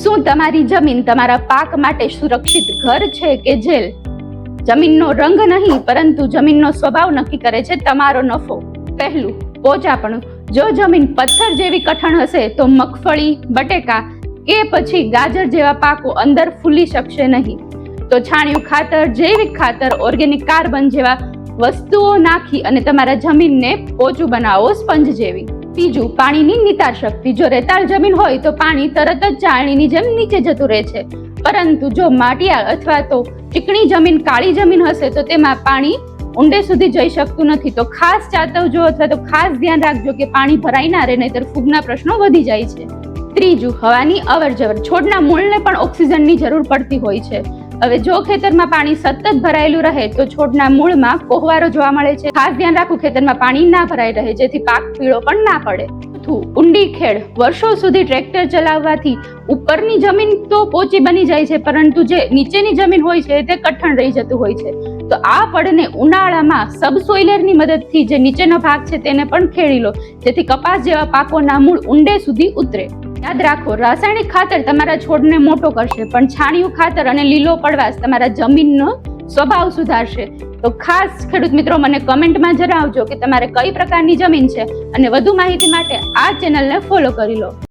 શું તમારી જમીન તમારા પાક માટે સુરક્ષિત ઘર છે કે જેલ? જમીનનો રંગ નહીં પરંતુ જમીનનો સ્વભાવ નક્કી કરે છે તમારો નફો. પહેલું, પોચાપણું. જો જમીન પથ્થર જેવી કઠણ હશે તો મગફળી, બટેકા કે પછી ગાજર જેવા પાકો અંદર ફૂલી શકશે નહીં. તો છાણિયું ખાતર, જૈવિક ખાતર, ઓર્ગેનિક કાર્બન જેવા વસ્તુઓ નાખી અને તમારા જમીનને પોચું બનાવો, સ્પંજ જેવી. બીજું, પાણીની નિતાર શક્તિ. જો રેતાળ જમીન હોય તો પાણી તરત જ ચાળણીની જેમ નીચે જતું રહે છે, પરંતુ જો માટિયા અથવા તો ચીકણી જમીન, કાળી જમીન હશે તો તેમાં પાણી ઊંડે સુધી જઈ શકતું નથી. તો ખાસ ચાતવજો અથવા તો ખાસ ધ્યાન રાખજો કે પાણી ભરાઈ ના રહે, નહીંતર ફૂગના પ્રશ્નો વધી જાય છે. ત્રીજું, હવાની અવરજવર. છોડના મૂળને પણ ઓક્સિજનની જરૂર પડતી હોય છે. હવે જો ખેતરમાં પાણી સતત ભરાયેલું રહે તો છોડના મૂળમાં કોહવારો જોવા મળે છે. ખાસ ધ્યાન રાખવું ખેતરમાં પાણી ના ભરાઈ રહે, જેથી પાક પીળો પણ ના પડે. ઊંડી ખેડ. વર્ષો સુધી ટ્રેક્ટર ચલાવવાથી ઉપરની જમીન તો પોચી બની જાય છે, પરંતુ જે નીચેની જમીન હોય છે તે કઠણ રહી જતું હોય છે. તો આ પડને ઉનાળામાં સબસોઇલરની મદદથી જે નીચેનો ભાગ છે તેને પણ ખેડી લો, જેથી કપાસ જેવા પાકોના મૂળ ઊંડે સુધી ઉતરે. યાદ રાખો, રાસાયણિક ખાતર તમારા છોડને મોટો કરશે, પણ છાણિયું ખાતર અને લીલો પડવાશ તમારા જમીનનો સ્વભાવ સુધારશે. તો ખાસ ખેડૂત મિત્રો, મને કમેન્ટમાં જણાવજો કે તમારે કઈ પ્રકારની જમીન છે, અને વધુ માહિતી માટે આ ચેનલને ફોલો કરી લો.